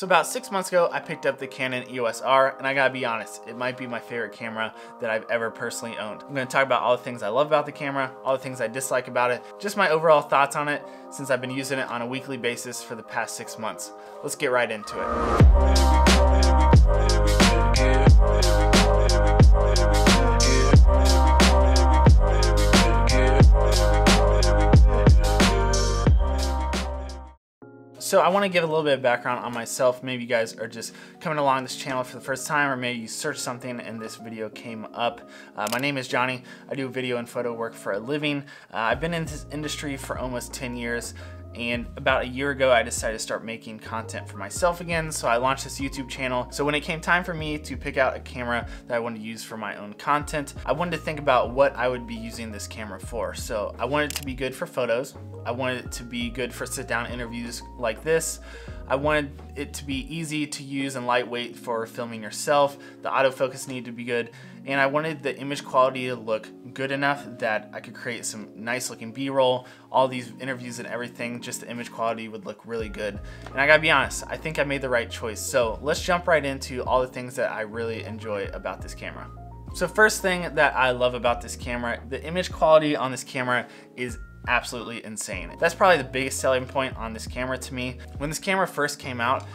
So about 6 months ago, I picked up the Canon EOS R, and I gotta be honest, it might be my favorite camera that I've ever personally owned. I'm gonna talk about all the things I love about the camera, all the things I dislike about it, just my overall thoughts on it since I've been using it on a weekly basis for the past 6 months. Let's get right into it. So I want to give a little bit of background on myself. Maybe you guys are just coming along this channel for the first time, or maybe you searched something and this video came up. My name is Johnny. I do video and photo work for a living. I've been in this industry for almost 10 years. And about a year ago, I decided to start making content for myself again. So I launched this YouTube channel. So when it came time for me to pick out a camera that I wanted to use for my own content, I wanted to think about what I would be using this camera for. So I wanted it to be good for photos. I wanted it to be good for sit down interviews like this. I wanted it to be easy to use and lightweight for filming yourself. The autofocus needed to be good. And I wanted the image quality to look good enough that I could create some nice looking B-roll. All these interviews and everything, just the image quality would look really good. And I gotta be honest, I think I made the right choice. So let's jump right into all the things that I really enjoy about this camera. So first thing that I love about this camera, the image quality on this camera is absolutely insane. That's probably the biggest selling point on this camera to me. When this camera first came out,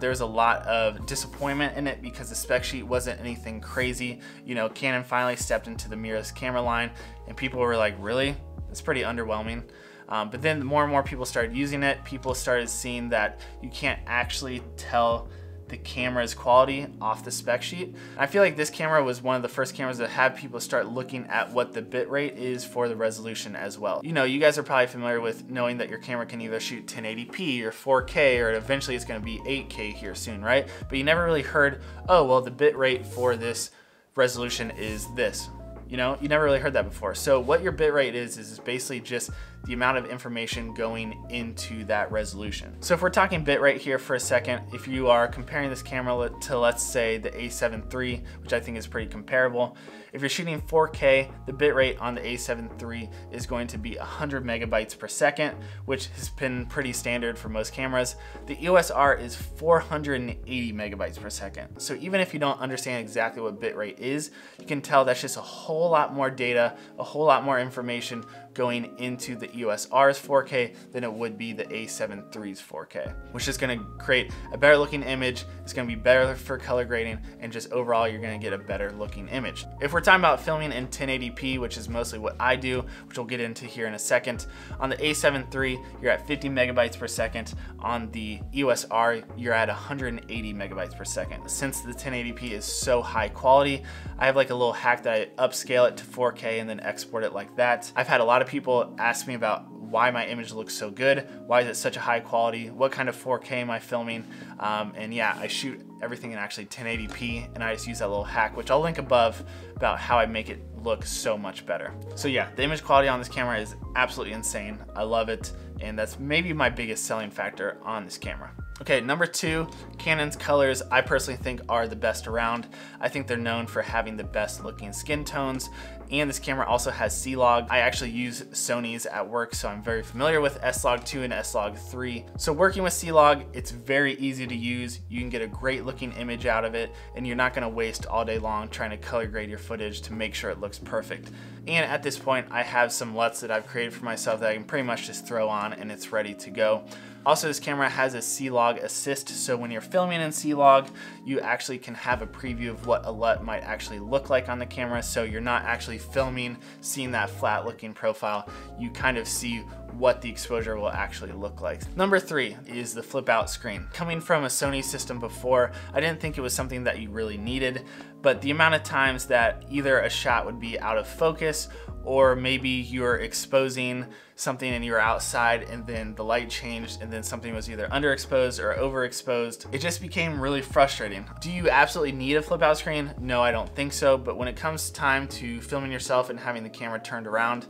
there was a lot of disappointment in it because the spec sheet wasn't anything crazy. You know, Canon finally stepped into the mirrorless camera line and people were like, really? It's pretty underwhelming. But then more and more people started using it. People started seeing that you can't actually tell the camera's quality off the spec sheet. I feel like this camera was one of the first cameras that had people start looking at what the bit rate is for the resolution as well. You know, you guys are probably familiar with knowing that your camera can either shoot 1080p or 4K, or eventually it's gonna be 8K here soon, right? But you never really heard, oh, well, the bit rate for this resolution is this. You know, you never really heard that before. So what your bitrate is basically just the amount of information going into that resolution. So if we're talking bitrate here for a second, if you are comparing this camera to, let's say, the A7 III, which I think is pretty comparable, if you're shooting 4K, the bitrate on the A7 III is going to be 100 megabytes per second, which has been pretty standard for most cameras. The EOS R is 480 megabytes per second. So even if you don't understand exactly what bitrate is, you can tell that's just a whole lot more data, a whole lot more information going into the EOS R's 4K than it would be the A7 III's 4K, which is gonna create a better looking image. It's gonna be better for color grading, and just overall, you're gonna get a better looking image. If we're talking about filming in 1080p, which is mostly what I do, which we'll get into here in a second, on the A7 III, you're at 50 megabytes per second. On the EOS R, you're at 180 megabytes per second. Since the 1080p is so high quality, I have like a little hack that I upscale it to 4K and then export it like that. I've had a lot of people ask me about why my image looks so good, why is it such a high quality, what kind of 4K am I filming, and yeah, I shoot everything in actually 1080p, and I just use that little hack, which I'll link above, about how I make it look so much better. So yeah, the image quality on this camera is absolutely insane. I love it, and that's maybe my biggest selling factor on this camera. Okay, number two, Canon's colors I personally think are the best around. I think they're known for having the best looking skin tones, and this camera also has C-Log. I actually use Sony's at work, so I'm very familiar with S-Log2 and S-Log3. So working with C-Log, it's very easy to use. You can get a great looking image out of it, and you're not gonna waste all day long trying to color grade your footage to make sure it looks perfect. And at this point, I have some LUTs that I've created for myself that I can pretty much just throw on and it's ready to go. Also, this camera has a C-Log assist, so when you're filming in C-Log, you actually can have a preview of what a LUT might actually look like on the camera, so you're not actually filming, seeing that flat looking profile. You kind of see what the exposure will actually look like. Number three is the flip out screen. Coming from a Sony system before, I didn't think it was something that you really needed, but the amount of times that either a shot would be out of focus, or maybe you're exposing something and you're outside and then the light changed and then something was either underexposed or overexposed, it just became really frustrating. Do you absolutely need a flip out screen? No, I don't think so, but when it comes time to filming yourself and having the camera turned around,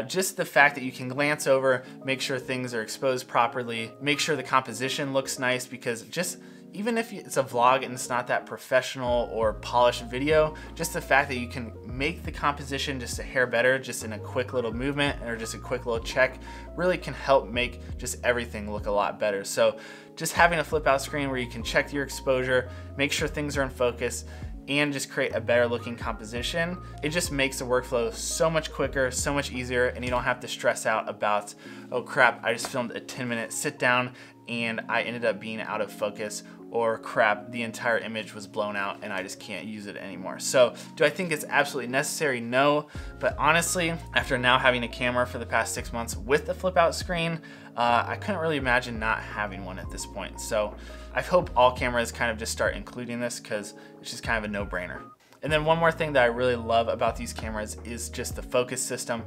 just the fact that you can glance over, make sure things are exposed properly, make sure the composition looks nice, because just even if it's a vlog and it's not that professional or polished video, just the fact that you can make the composition just a hair better, just in a quick little movement or just a quick little check, really can help make just everything look a lot better. So just having a flip out screen where you can check your exposure, make sure things are in focus, and just create a better looking composition, it just makes the workflow so much quicker, so much easier, and you don't have to stress out about, oh crap, I just filmed a 10-minute sit down and I ended up being out of focus, or crap, the entire image was blown out and I just can't use it anymore. So do I think it's absolutely necessary? No, but honestly, after now having a camera for the past 6 months with the flip out screen, I couldn't really imagine not having one at this point. So I hope all cameras kind of just start including this, because it's just kind of a no-brainer. And then one more thing that I really love about these cameras is just the focus system.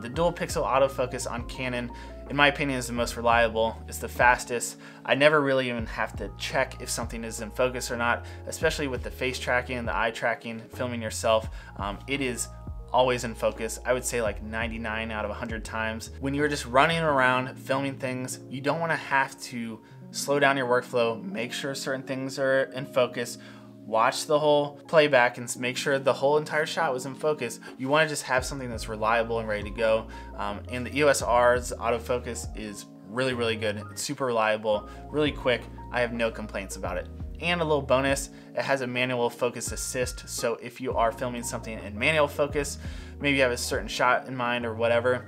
The dual pixel autofocus on Canon, in my opinion, is the most reliable. It's the fastest. I never really even have to check if something is in focus or not, especially with the face tracking and the eye tracking, filming yourself. It is always in focus. I would say like 99 out of 100 times. When you're just running around filming things, you don't want to have to slow down your workflow, make sure certain things are in focus, watch the whole playback and make sure the whole entire shot was in focus. You want to just have something that's reliable and ready to go. And the EOS R's autofocus is really, really good. It's super reliable, really quick. I have no complaints about it. And a little bonus, it has a manual focus assist. So if you are filming something in manual focus, maybe you have a certain shot in mind or whatever,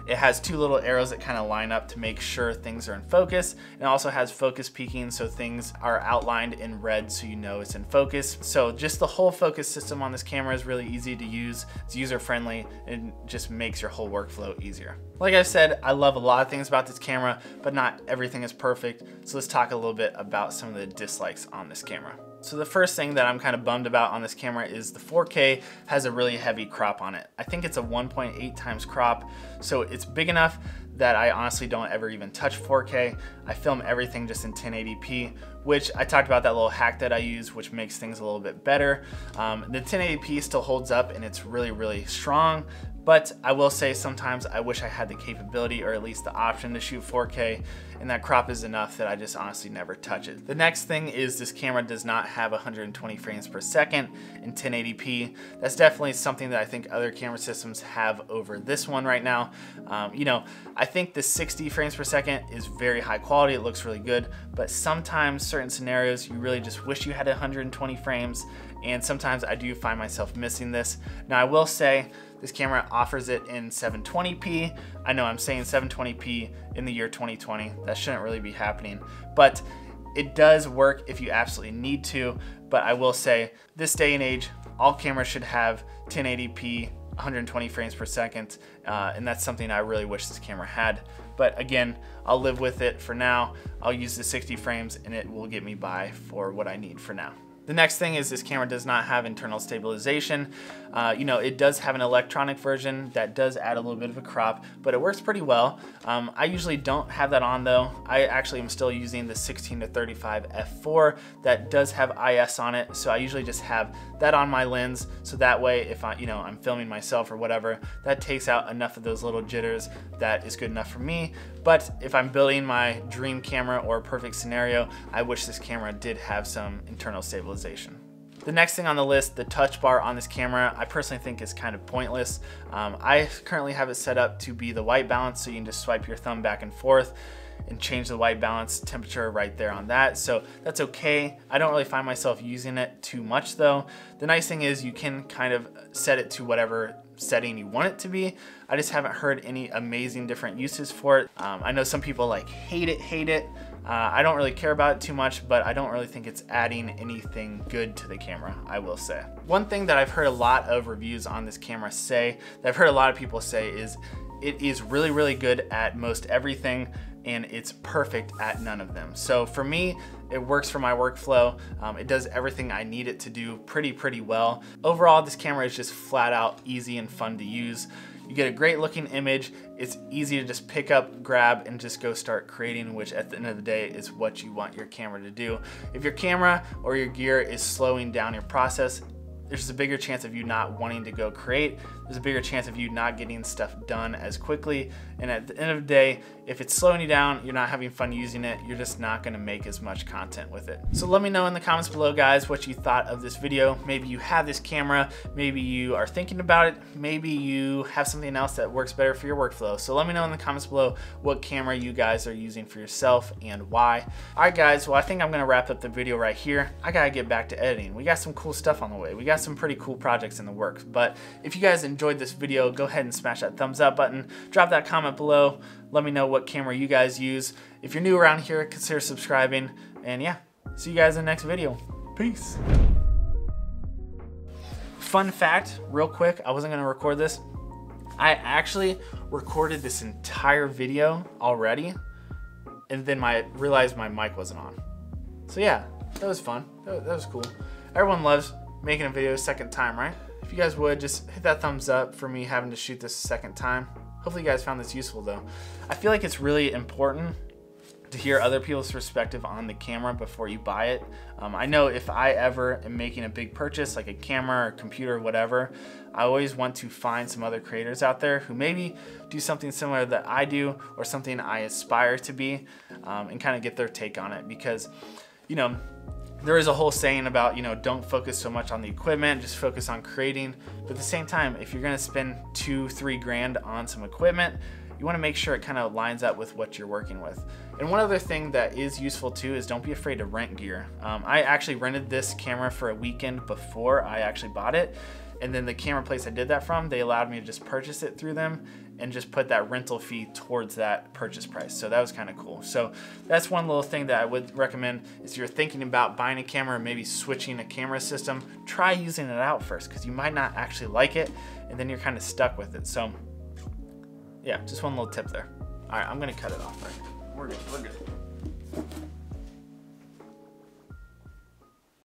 it has two little arrows that kind of line up to make sure things are in focus. And it also has focus peaking, so things are outlined in red so you know it's in focus. So just the whole focus system on this camera is really easy to use. It's user friendly and just makes your whole workflow easier. Like I said, I love a lot of things about this camera, but not everything is perfect. So let's talk a little bit about some of the dislikes on this camera. So the first thing that I'm kind of bummed about on this camera is the 4K has a really heavy crop on it. I think it's a 1.8 times crop, so it's big enough that I honestly don't ever even touch 4K. I film everything just in 1080p, which I talked about that little hack that I use, which makes things a little bit better. The 1080p still holds up and it's really, really strong, but I will say sometimes I wish I had the capability or at least the option to shoot 4K, and that crop is enough that I just honestly never touch it. The next thing is this camera does not have 120 frames per second in 1080p. That's definitely something that I think other camera systems have over this one right now. You know, I think the 60 frames per second is very high quality. It looks really good, but sometimes certain scenarios you really just wish you had 120 frames, and sometimes I do find myself missing this. Now I will say this camera offers it in 720p. I know I'm saying 720p in the year 2020. That shouldn't really be happening, but it does work if you absolutely need to. But I will say this day and age, all cameras should have 1080p, 120 frames per second, and that's something I really wish this camera had. But again, I'll live with it for now. I'll use the 60 frames and it will get me by for what I need for now. The next thing is this camera does not have internal stabilization. You know, it does have an electronic version that does add a little bit of a crop, but it works pretty well. I usually don't have that on though. I actually am still using the 16-35 f4 that does have IS on it. So I usually just have that on my lens. So that way, if I'm filming myself or whatever, that takes out enough of those little jitters that is good enough for me. But if I'm building my dream camera or perfect scenario, I wish this camera did have some internal stabilization. The next thing on the list, the touch bar on this camera, I personally think is kind of pointless. I currently have it set up to be the white balance, so you can just swipe your thumb back and forth and change the white balance temperature right there on that. So that's okay. I don't really find myself using it too much though. The nice thing is you can kind of set it to whatever setting you want it to be. I just haven't heard any amazing different uses for it. I know some people like hate it. I don't really care about it too much, but I don't really think it's adding anything good to the camera, I will say. One thing that I've heard a lot of reviews on this camera say, that I've heard a lot of people say, is it is really, really good at most everything and it's perfect at none of them. So for me, it works for my workflow. It does everything I need it to do pretty well. Overall, this camera is just flat out easy and fun to use. You get a great looking image. It's easy to just pick up, grab, and just go start creating, which at the end of the day is what you want your camera to do. If your camera or your gear is slowing down your process, there's a bigger chance of you not wanting to go create. There's a bigger chance of you not getting stuff done as quickly. And at the end of the day, if it's slowing you down, you're not having fun using it, you're just not gonna make as much content with it. So let me know in the comments below, guys, what you thought of this video. Maybe you have this camera, maybe you are thinking about it, maybe you have something else that works better for your workflow. So let me know in the comments below what camera you guys are using for yourself and why. All right, guys, well, I think I'm gonna wrap up the video right here. I gotta get back to editing. We got some cool stuff on the way. We got some pretty cool projects in the works. But if you guys enjoyed this video, go ahead and smash that thumbs up button, drop that comment below, let me know what camera you guys use. If you're new around here, consider subscribing, and yeah, see you guys in the next video. Peace. Fun fact, real quick, I wasn't gonna record this. I actually recorded this entire video already, and then realized my mic wasn't on. So yeah, that was fun. That was cool. Everyone loves making a video a second time, right? If you guys would, just hit that thumbs up for me having to shoot this a second time. Hopefully you guys found this useful though. I feel like it's really important to hear other people's perspective on the camera before you buy it. I know if I ever am making a big purchase, like a camera or computer or whatever, I always want to find some other creators out there who maybe do something similar that I do or something I aspire to be, and kind of get their take on it. Because, you know, there is a whole saying about, you know, don't focus so much on the equipment, just focus on creating. But at the same time, if you're gonna spend $2-3 grand on some equipment, you wanna make sure it kind of lines up with what you're working with. And one other thing that is useful too is don't be afraid to rent gear. I actually rented this camera for a weekend before I actually bought it. And then the camera place I did that from, they allowed me to just purchase it through them and just put that rental fee towards that purchase price. So that was kind of cool. So that's one little thing that I would recommend is if you're thinking about buying a camera or maybe switching a camera system, try using it out first, because you might not actually like it and then you're kind of stuck with it. So yeah, just one little tip there. All right, I'm gonna cut it off. Right? We're good.